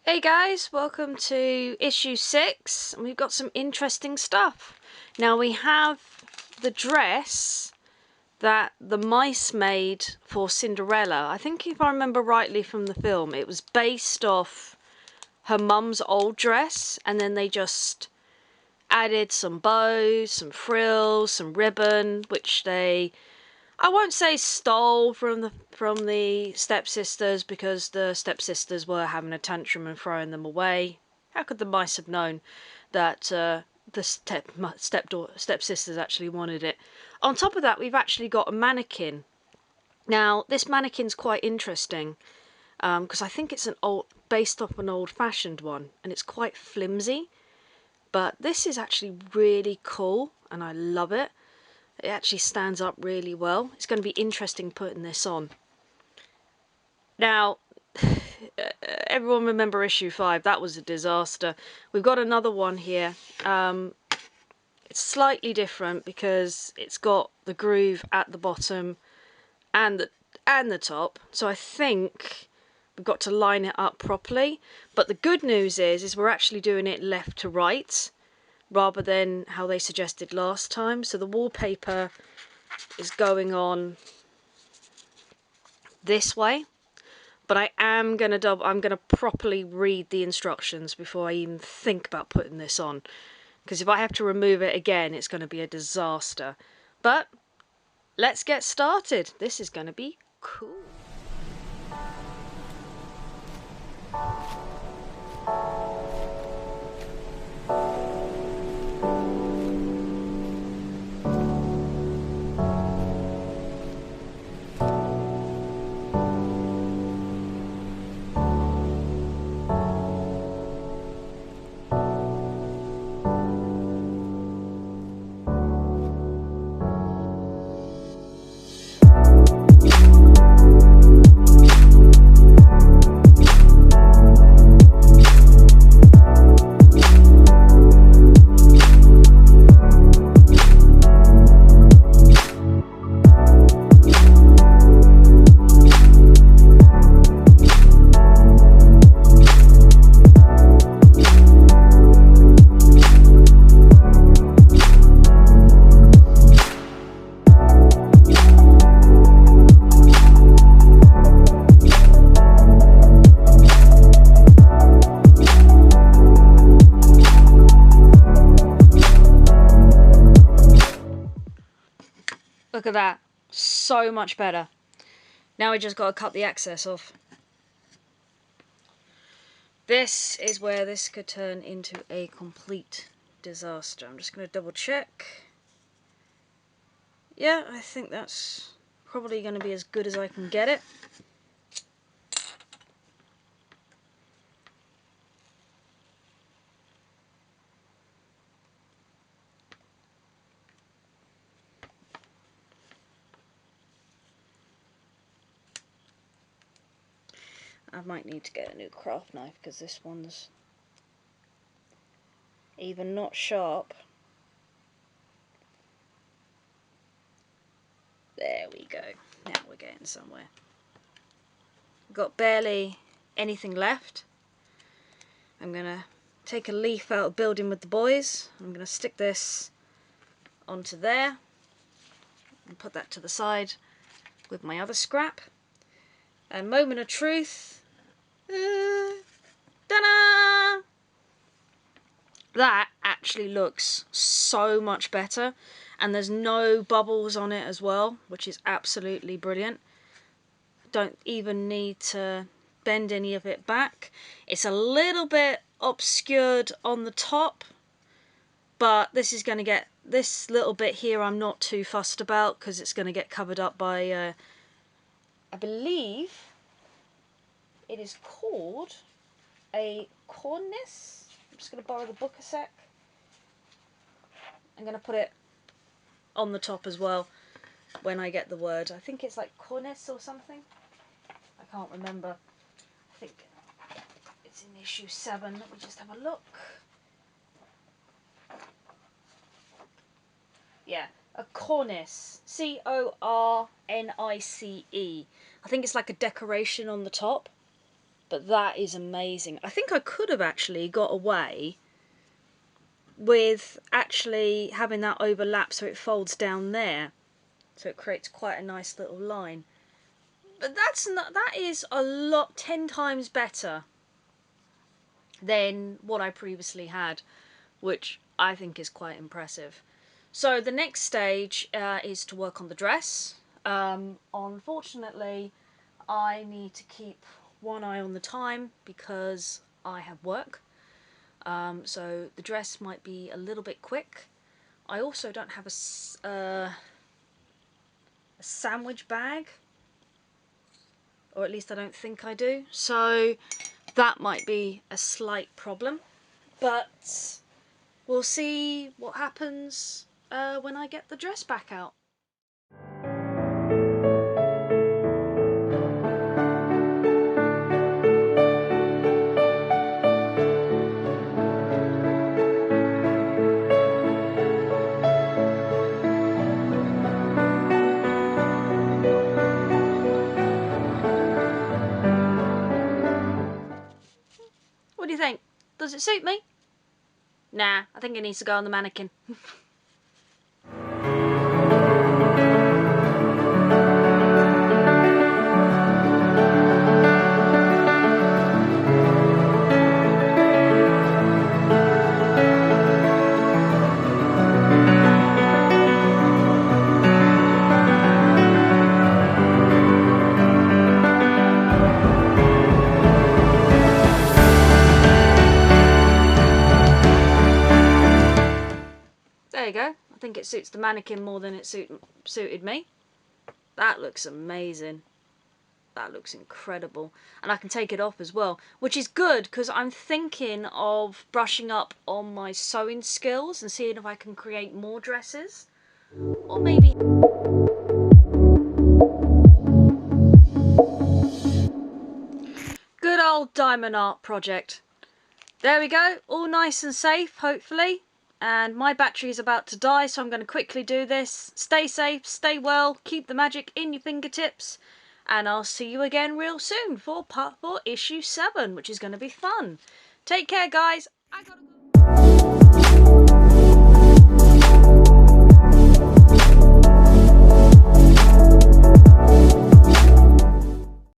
Hey guys, welcome to issue 6, and we've got some interesting stuff. Now we have the dress that the mice made for Cinderella. I think if I remember rightly from the film, it was based off her mum's old dress, and then they just added some bows, some frills, some ribbon, which I won't say stole from the stepsisters, because the stepsisters were having a tantrum and throwing them away. How could the mice have known that the stepsisters actually wanted it? On top of that, we've actually got a mannequin. Now, this mannequin's quite interesting because I think it's based off an old-fashioned one, and it's quite flimsy. But this is actually really cool, and I love it. It actually stands up really well. It's going to be interesting putting this on. Now, everyone remember issue 5. That was a disaster. We've got another one here. It's slightly different because it's got the groove at the bottom and the top. So I think we've got to line it up properly. But the good news is we're actually doing it left to right, rather than how they suggested last time. So the wallpaper is going on this way, but I'm gonna properly read the instructions before I even think about putting this on, because if I have to remove it again, it's going to be a disaster. But let's get started. This is going to be cool. Look at that. So much better. Now we just got to cut the excess off. This is where this could turn into a complete disaster. I'm just going to double check. Yeah, I think that's probably going to be as good as I can get it. I might need to get a new craft knife because this one's even not sharp. There we go. Now we're getting somewhere. Got barely anything left. I'm gonna take a leaf out of Building with the Boys. I'm gonna stick this onto there and put that to the side with my other scrap. And moment of truth. Ta-da! That actually looks so much better, and there's no bubbles on it as well, which is absolutely brilliant. Don't even need to bend any of it back. It's a little bit obscured on the top, but this is going to get, this little bit here I'm not too fussed about because it's going to get covered up by I believe it is called a cornice. I'm just going to borrow the book a sec. I'm going to put it on the top as well when I get the word. I think it's like cornice or something. I can't remember. I think it's in issue 7. Let me just have a look. Yeah, a cornice. C-O-R-N-I-C-E. I think it's like a decoration on the top. But that is amazing. I think I could have actually got away with actually having that overlap so it folds down there. So it creates quite a nice little line. But that is a lot, 10 times better than what I previously had, which I think is quite impressive. So the next stage is to work on the dress. Unfortunately, I need to keep one eye on the time because I have work. So the dress might be a little bit quick. I also don't have a sandwich bag, or at least I don't think I do. So that might be a slight problem, but we'll see what happens when I get the dress back out. What do you think? Does it suit me? Nah, I think it needs to go on the mannequin. There you go. I think it suits the mannequin more than it suited me. That looks amazing. That looks incredible. And I can take it off as well, which is good because I'm thinking of brushing up on my sewing skills and seeing if I can create more dresses. Or maybe... Good old diamond art project. There we go, all nice and safe, hopefully. And my battery is about to die, so I'm going to quickly do this. Stay safe, stay well, keep the magic in your fingertips. And I'll see you again real soon for part 4, issue 7, which is going to be fun. Take care, guys. I gotta go.